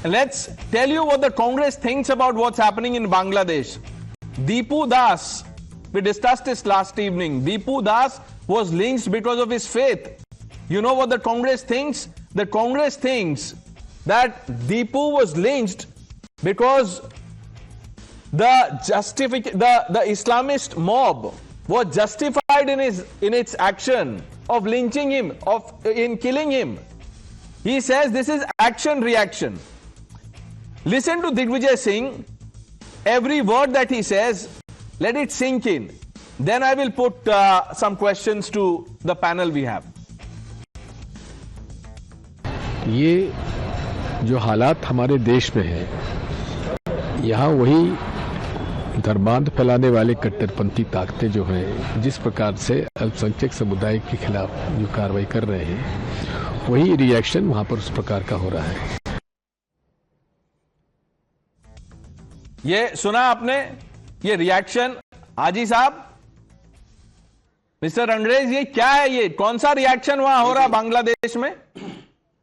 let's tell you what the Congress thinks about what's happening in Bangladesh. Deepu Das, we discussed this last evening. Deepu Das was lynched because of his faith. You know what the Congress thinks? The Congress thinks that Deepu was lynched because the Islamist mob was justified in its action of lynching him, in killing him. He says this is action reaction. Listen to Digvijay Singh. Every word that he says, let it sink in. Then I will put some questions to the panel we have. ये जो हालात हमारे देश में है, यहाँ वही धर्मांध फैलाने वाले कट्टरपंथी ताकतें जो हैं, जिस प्रकार से अल्पसंख्यक समुदाय के खिलाफ जो कार्रवाई कर रहे हैं, वही रिएक्शन वहां पर उस प्रकार का हो रहा है। ये सुना आपने, ये रिएक्शन हाजी साहब, मिस्टर अंग्रेज, ये क्या है? ये कौन सा रिएक्शन वहां हो रहा बांग्लादेश में?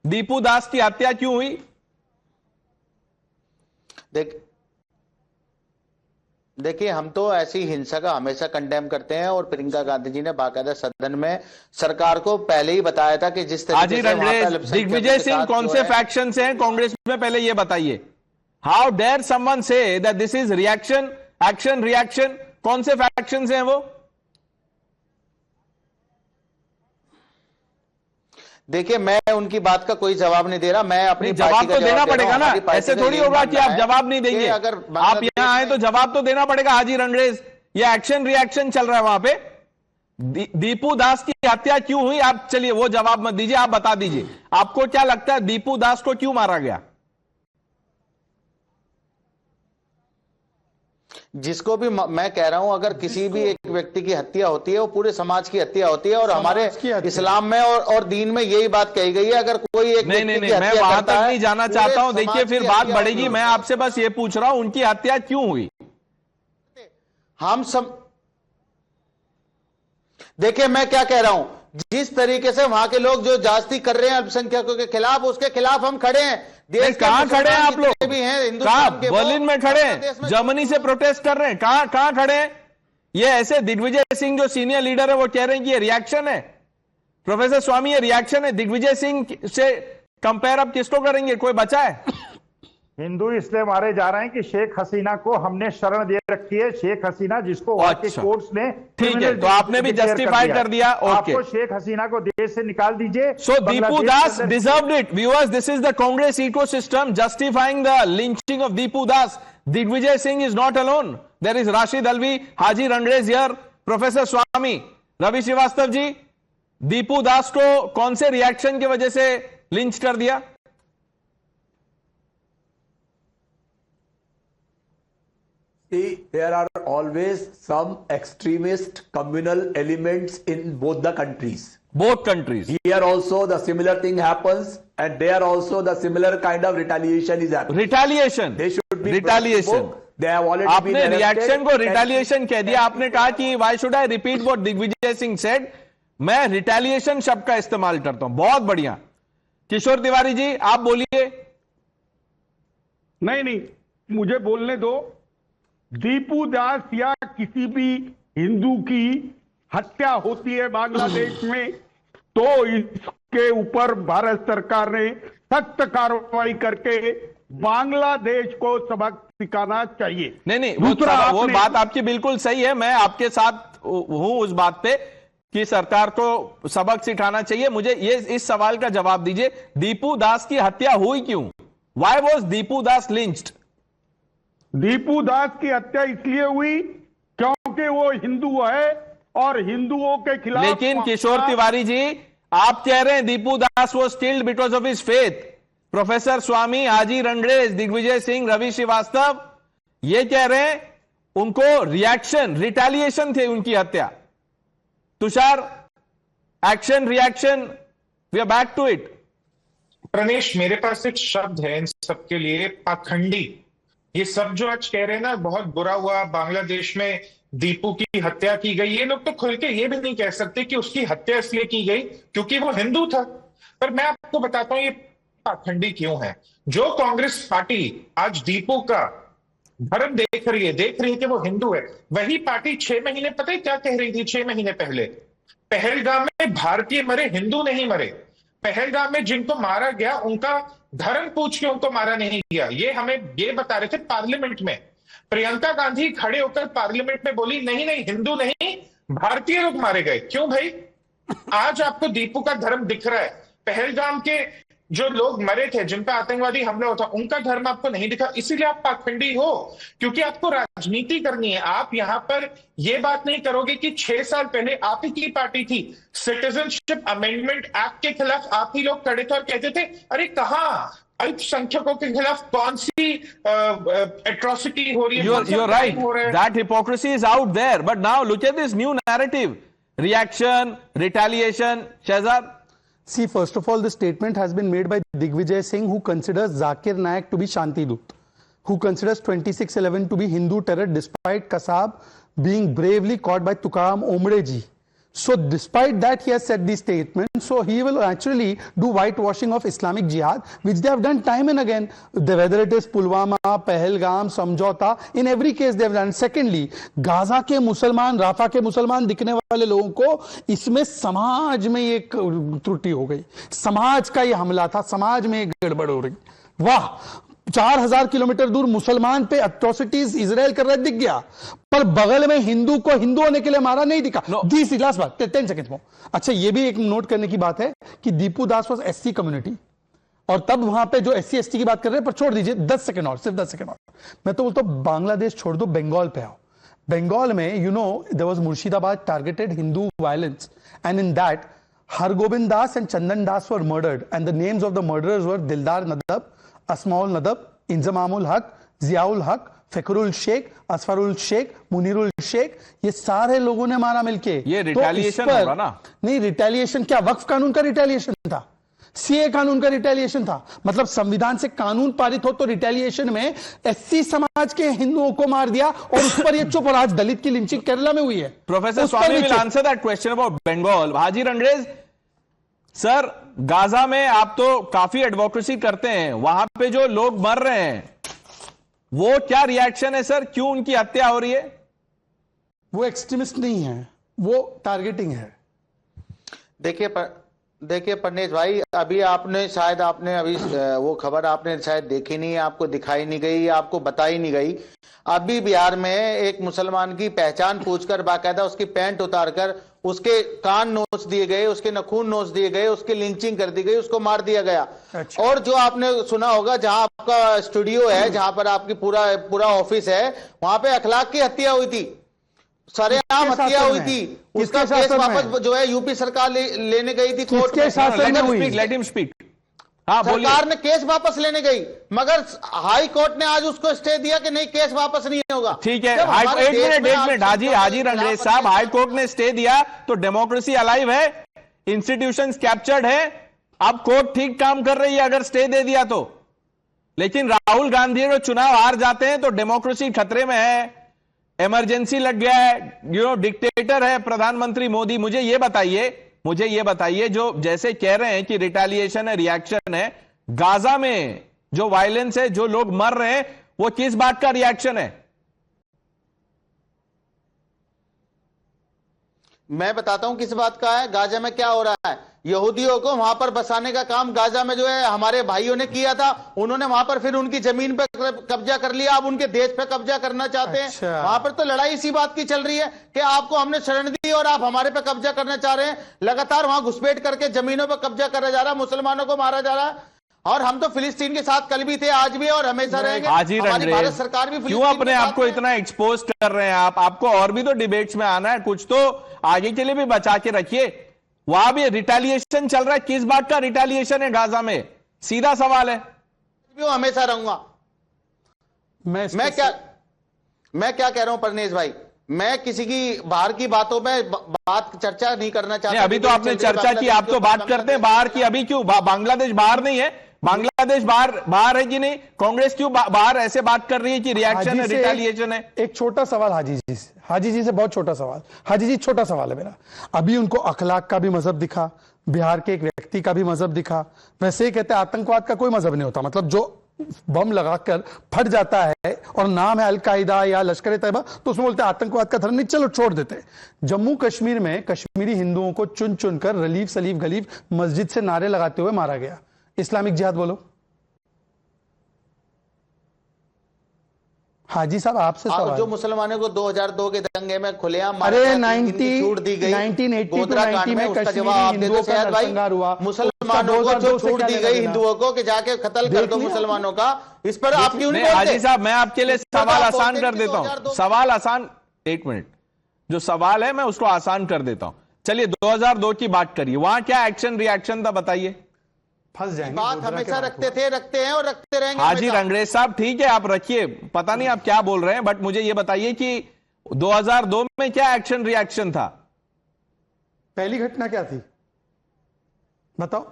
दीपू दास की हत्या क्यों हुई? देखिए, हम तो ऐसी हिंसा का हमेशा कंडेम करते हैं और प्रियंका गांधी जी ने बाकायदा सदन में सरकार को पहले ही बताया था कि जिस तरीके से दिग्विजय सिंह कौन से फैक्शन से हैं कांग्रेस में, पहले ये बताइए। How dare someone say that this is reaction, action, reaction? कौन से फैक्शन से हैं वो? देखिए, मैं उनकी बात का कोई जवाब नहीं दे रहा। मैं अपनी जवाब तो देना पड़ेगा ना, ऐसे थोड़ी होगा कि आप जवाब नहीं देंगे। अगर आप यहां आए तो जवाब तो देना पड़ेगा। हाजी अंग्रेज, ये एक्शन रिएक्शन चल रहा है वहां पे। दीपू दास की हत्या क्यों हुई? आप चलिए वो जवाब मत दीजिए, आप बता दीजिए। आपको क्या लगता है दीपू दास को क्यों मारा गया? जिसको भी मैं कह रहा हूं, अगर किसी भी एक व्यक्ति की हत्या होती है वो पूरे समाज की हत्या होती है, और हमारे इस्लाम में और दीन में यही बात कही गई है। अगर कोई एक नहीं, मैं वहां तक नहीं जाना चाहता हूं। देखिए, फिर बात बढ़ेगी। मैं आपसे बस ये पूछ रहा हूं, उनकी हत्या क्यों हुई? हम सब देखिए, मैं क्या कह रहा हूं, जिस तरीके से वहां के लोग जो जास्ती कर रहे हैं अल्पसंख्यकों के खिलाफ, उसके खिलाफ हम खड़े हैं। देश कहां खड़े हैं आप लोग? भी हैं हिंदुस्तान के, बर्लिन में खड़े हैं, जर्मनी से प्रोटेस्ट कर रहे हैं। कहां खड़े हैं? ये ऐसे दिग्विजय सिंह जो सीनियर लीडर है वो कह रहे हैं कि ये रिएक्शन है। प्रोफेसर स्वामी, ये रिएक्शन है। दिग्विजय सिंह से कंपेयर अब किसको करेंगे? कोई बचा है? हिंदू इसलिए मारे जा रहे हैं कि शेख हसीना को हमने शरण दे रखी है। शेख हसीना जिसको के कोर्ट्स ने, ठीक है, तो आपने भी जस्टिफाई कर दिया। ओके, आपको शेख हसीना को देश से निकाल दीजिए। So Dipu Das deserved it. Viewers, this is the Congress ecosystem justifying the lynching of Dipu Das. Digvijaya Singh is not alone. There is Rashid Alvi, Haji Rangrez here, professor Swami, Ravi Shrivastava ji. Dipu Das को कौन से रिएक्शन की वजह से लिंच कर दिया? See, there are always some extremist communal elements in both the countries. Both countries. Here also the similar thing happens, and there also the similar kind of retaliation is happening. Retaliation. They should be retaliation. They have already आपने been reaction को retaliation कह दिया. आपने कहा कि why should I repeat what Digvijay Singh said? मैं retaliation शब्द का इस्तेमाल करता हूं. बहुत बढ़िया. किशोर तिवारी जी, आप बोलिए. नहीं, मुझे बोलने दो. दीपू दास या किसी भी हिंदू की हत्या होती है बांग्लादेश में, तो इसके ऊपर भारत सरकार ने सख्त कार्रवाई करके बांग्लादेश को सबक सिखाना चाहिए. नहीं, वो बात आपकी बिल्कुल सही है. मैं आपके साथ हूं उस बात पे कि सरकार को सबक सिखाना चाहिए. मुझे इस सवाल का जवाब दीजिए, दीपू दास की हत्या हुई क्यों? Why was Deepu Das lynched? Deepu दास की हत्या इसलिए हुई क्योंकि वो हिंदू है और हिंदुओं के खिलाफ. लेकिन किशोर तिवारी जी, आप कह रहे हैं Dipu Das was killed because of his faith. Professor Swami, Haji Rangrez, Digvijaya Singh, Ravi Shrivastava ये कह रहे हैं उनको रिएक्शन, रिटेलिएशन थे उनकी हत्या. Tushar, action, reaction, we are back to it. Pranesh, मेरे पास एक शब्द है इन सबके लिए, पाखंडी. ये सब जो आज कह रहे हैं ना, बहुत बुरा हुआ, बांग्लादेश में दीपू की हत्या की गई. ये लोग तो खुल के ये भी नहीं कह सकते कि उसकी हत्या इसलिए की गई क्योंकि वो हिंदू था. पर मैं आपको बताता हूं, ये पाखंडी क्यों हैं? जो कांग्रेस पार्टी आज दीपू का धर्म देख रही है कि वो हिंदू है, वही पार्टी 6 महीने पता है क्या कह रही थी? 6 महीने पहले पहलगाम में भारतीय मरे, हिंदू नहीं मरे। पहलगाम में जिनको मारा गया उनका धर्म पूछ के उनको मारा नहीं गया। ये हमें ये बता रहे थे पार्लियामेंट में। प्रियंका गांधी खड़े होकर पार्लियामेंट में बोली नहीं नहीं, हिंदू नहीं, भारतीय लोग मारे गए। क्यों भाई? आज आपको दीपू का धर्म दिख रहा है। पहलगाम के जो लोग मरे थे, जिन पर आतंकवादी हमला होता, उनका धर्म आपको नहीं दिखा, इसीलिए आप पाखंडी हो, क्योंकि आपको राजनीति करनी है। आप यहां पर यह बात नहीं करोगे कि 6 साल पहले आप ही की पार्टी थी, सिटीजनशिप अमेंडमेंट एक्ट के खिलाफ आप ही लोग खड़े थे और कहते थे अरे कहां अल्पसंख्यकों के खिलाफ कौन सी एट्रोसिटी हो रही है? You're right. That hypocrisy is out there. But now look at this new narrative. Reaction, retaliation. Shahzad? See, first of all, the statement has been made by Digvijay Singh, who considers Zakir Naik to be Shanti Dut, who considers 2611 to be Hindu terror, despite Kasab being bravely caught by Tukaram Omre ji. So despite that, he has said these statements. So he will actually do whitewashing of Islamic Jihad, which they have done time and again. Whether it is Pulwama, Pahalgam, Samjhauta, in every case they have done. Secondly, Gaza के मुसलमान, Rafa के मुसलमान दिखने वाले लोगों को इसमें समाज में एक त्रुटि हो गई, समाज का ये हमला था, समाज में एक गड़बड़ हो रही। वाह, 4000 किलोमीटर दूर मुसलमान पे एट्रोसिटीज इजराइल कर रहा दिख गया, पर बगल में हिंदू को हिंदू होने के लिए मारा नहीं दिखा। दिस लास्ट बात 10 सेकंड में। अच्छा, ये भी एक नोट करने की बात है कि Deepu Das was SC community, और तब वहां पे जो एससी एसटी की बात कर रहे हैं, पर छोड़ दीजिए 10 सेकंड और, सिर्फ 10 सेकंड और। मैं तो बोलता हूं बांग्लादेश छोड़ दो, बंगाल पे आओ। बंगाल में there was Murshidabad targeted Hindu violence, and in that Hargobind Das and Chandan Das were murdered, and the names of the murderers were Dildar Nadab, अस्माउल Nadab, Inzamam-ul हक, जियाउल हक, फकरुल शेख, असफरुल शेख, मुनीरुल शेख, ये सारे लोगों ने मारा मिलके। ये रिटेलिएशन होगा ना? नहीं, रिटेलिएशन क्या, वक्फ कानून का रिटेलिएशन था, सीए कानून का रिटेलिएशन था। मतलब संविधान से कानून पारित हो तो रिटेलिएशन में एससी समाज के हिंदुओं को मार दिया, और उस पर ये चुप, और आज दलित की लिंचिंग केरला में हुई है। Professor Swami will answer that question about Bengal. Haji Rangrez sir, Gaza में आप तो काफी एडवोकेसी करते हैं, वहां पे जो लोग मर रहे हैं वो क्या रिएक्शन है सर? क्यों उनकी हत्या हो रही है? वो एक्सट्रीमिस्ट नहीं है, वो टारगेटिंग है। देखिए परनेश भाई, अभी आपने शायद अभी वो खबर आपने शायद देखी नहीं, आपको दिखाई नहीं गई, आपको बताई नहीं गई। अभी बिहार में एक मुसलमान की पहचान पूछकर बाकायदा उसकी पैंट उतारकर उसके कान नोच दिए गए, उसके नखून नोच दिए गए, उसकी लिंचिंग कर दी गई, उसको मार दिया गया। अच्छा। और जो आपने सुना होगा, जहां आपका स्टूडियो है, जहां पर आपकी पूरा ऑफिस है, वहां पे अखलाक की हत्या हुई थी, सरेआम हत्या हुई थी। उसका केस वापस जो है यूपी सरकार लेने गई थी कोर्ट में। Let him speak. सरकार ने केस वापस लेने गई, मगर हाई कोर्ट ने आज उसको स्टे दिया कि नहीं, केस वापस नहीं होगा। ठीक है, एक मिनट हाजी रंगरेज साहब, हाई कोर्ट ने स्टे दिया तो डेमोक्रेसी अलाइव है, इंस्टीट्यूशंस कैप्चर्ड है, अब कोर्ट ठीक काम कर रही है अगर स्टे दे दिया तो। लेकिन राहुल गांधी जो चुनाव हार जाते हैं तो डेमोक्रेसी खतरे में है, इमरजेंसी लग गया है, डिक्टेटर है प्रधानमंत्री मोदी। मुझे ये बताइए, जो जैसे कह रहे हैं कि रिटेलिएशन है, रिएक्शन है, गाजा में जो वायलेंस है, जो लोग मर रहे हैं, वो किस बात का रिएक्शन है? मैं बताता हूं किस बात का है। गाजा में क्या हो रहा है, यहूदियों को वहां पर बसाने का काम गाजा में जो है हमारे भाइयों ने किया था। उन्होंने वहां पर फिर उनकी जमीन पे कब्जा कर लिया, अब उनके देश पे कब्जा करना चाहते हैं। वहां पर तो लड़ाई इसी बात की चल रही है कि आपको हमने शरण दी और आप हमारे पे कब्जा करना चाह रहे हैं। लगातार वहां घुसपैठ करके जमीनों पर कब्जा करा जा रहा है, मुसलमानों को मारा जा रहा है। और हम तो फिलिस्तीन के साथ कल भी थे, आज भी और हमेशा रहेंगे। हमारी भारत सरकार भी क्यों अपने आप को इतना एक्सपोज कर रहे हैं? आपको और भी तो डिबेट्स में आना है, कुछ तो आगे के लिए भी बचा के रखिए। वहां भी रिटेलिएशन चल रहा है, किस बात का रिटेलिएशन है गाजा में? सीधा सवाल है। हमेशा रहूंगा। मैं क्या कह रहा हूं परनेश भाई, मैं किसी की बाहर की बातों में चर्चा नहीं करना चाहता। अभी तो आपने चर्चा की, आप तो बात करते हैं बाहर की। अभी क्यों बांग्लादेश बाहर नहीं है? बांग्लादेश बाहर है कि नहीं? कांग्रेस क्यों बाहर ऐसे बात कर रही है कि रिएक्शन है, रिटेलिएशन है? एक छोटा सवाल हाजी जी से बहुत छोटा सवाल। हाजी जी, छोटा सवाल है मेरा। अभी उनको अखलाक का भी मजहब दिखा, बिहार के एक व्यक्ति व्यक्ति का भी मजहब दिखा। वैसे ही कहते हैं आतंकवाद का कोई मजहब नहीं होता, मतलब जो बम लगाकर फट जाता है और नाम है अल-कायदा या लश्कर तैयबा तो उसमें बोलते हैं आतंकवाद का धर्म नहीं, चलो छोड़ देते हैं। जम्मू कश्मीर में कश्मीरी हिंदुओं को चुन चुनकर रलीफ सलीफ गलीफ मस्जिद से नारे लगाते हुए मारा गया। इस्लामिक जिहाद बोलो। हाजी साहब आपसे सवाल, जो मुसलमानों को 2002 के दंगे में खुलेआम अरे 1980 दी गई 1990 में उसका कश्मीरी जवाब दे दो हिंदुओं का शायद भाई। नरसंहार हुआ, मुसलमानों को जो छूट दी गई हिंदुओं को कि जाके कत्ल कर दो मुसलमानों का, इस पर आप क्यों नहीं बोलते? हाजी साहब मैं आपके लिए सवाल आसान कर देता हूं, सवाल आसान, एक मिनट, जो सवाल है मैं उसको आसान कर देता हूं। चलिए 2002 की बात करिए, वहां क्या एक्शन रिएक्शन था बताइए। फंस जाएंगे। बात हमेशा रखते थे, रखते हैं और रखते रहेंगे। हाजी रंगरेज साहब ठीक है आप रखिए, पता नहीं आप क्या बोल रहे हैं, बट मुझे यह बताइए कि 2002 में क्या एक्शन रिएक्शन था? पहली घटना क्या थी बताओ।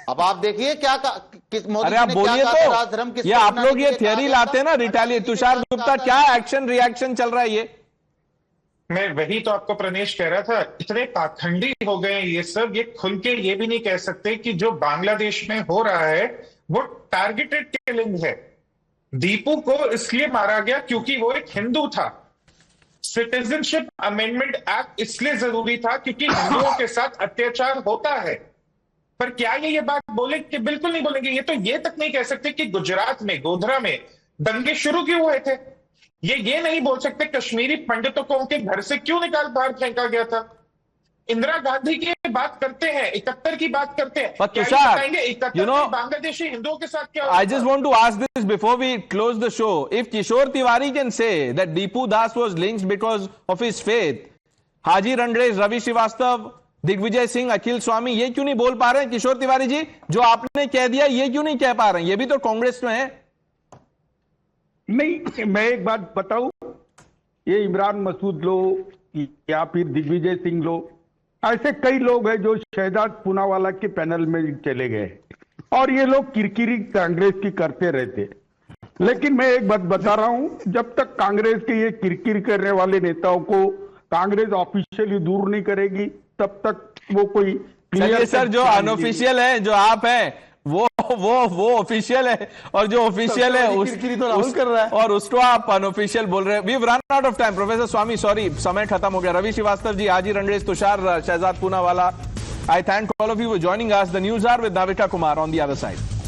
अब आप देखिए क्या किस मोदी अरे आप ने बोलिए क्या कहा, तो, राजधर्म किस ये पर आप बनाने लोग के ये लिए थियरी कहा लाते हैं ना, गया था? रिटालिएट। तुषार गुप्ता क्या एक्शन रिएक्शन चल रहा है ये? मैं वही तो आपको प्रणेश कह रहा था, इतने पाखंडी हो गए ये सब, ये खुल के ये भी नहीं कह सकते कि जो बांग्लादेश में हो रहा है वो टारगेटेड किलिंग है। दीपू को इसलिए मारा गया क्योंकि वो एक हिंदू था। सिटीजनशिप अमेंडमेंट एक्ट इसलिए जरूरी था क्योंकि हिंदुओं के साथ अत्याचार होता है। पर क्या ये बात बोले कि बिल्कुल नहीं बोलेंगे। ये तो ये तक नहीं कह सकते कि गुजरात में गोधरा में दंगे शुरू क्यों हुए थे। ये नहीं बोल सकते कश्मीरी पंडितों को उनके घर से क्यों निकाल बाहर फेंका गया था। इंदिरा गांधी की बात करते हैं, 71 की बात करते हैं, But क्या ये Tushar, बताएंगे 71 you know, में बांग्लादेशी हिंदुओं के साथ क्या I हुआ just था? want to ask this before we close the show. If Kishore Tiwari can say that Deepu Das was lynched because of his faith, हाजी रंगरेज, रवि श्रीवास्तव, दिग्विजय सिंह, अखिल स्वामी ये क्यों नहीं बोल पा रहे हैं? किशोर तिवारी जी, जो आपने कह दिया ये क्यों नहीं कह पा रहे हैं? ये भी तो कांग्रेस में है। नहीं, मैं एक बात बताऊं, ये इमरान मसूद लो या फिर दिग्विजय सिंह लो, ऐसे कई लोग हैं जो शहजाद पूनावाला के पैनल में चले गए और ये लोग किरकिरी कांग्रेस की करते रहते। लेकिन मैं एक बात बता रहा हूं, जब तक कांग्रेस के ये किरकिर करने वाले नेताओं को कांग्रेस ऑफिशियली दूर नहीं करेगी तब तक वो कोई चलिए सर, जो अनऑफिशियल है, जो आप हैं वो ऑफिशियल है, और जो ऑफिशियल है और उसको आप अनऑफिशियल बोल रहे हैं। We have run out of time. Professor Swami sorry, समय खत्म हो गया। Ravi Shrivastava ji, Haji Rangrez, Tushar, Shehzad Poonawalla, I thank all of you for joining us. The news hour with Navika Kumar on the other side.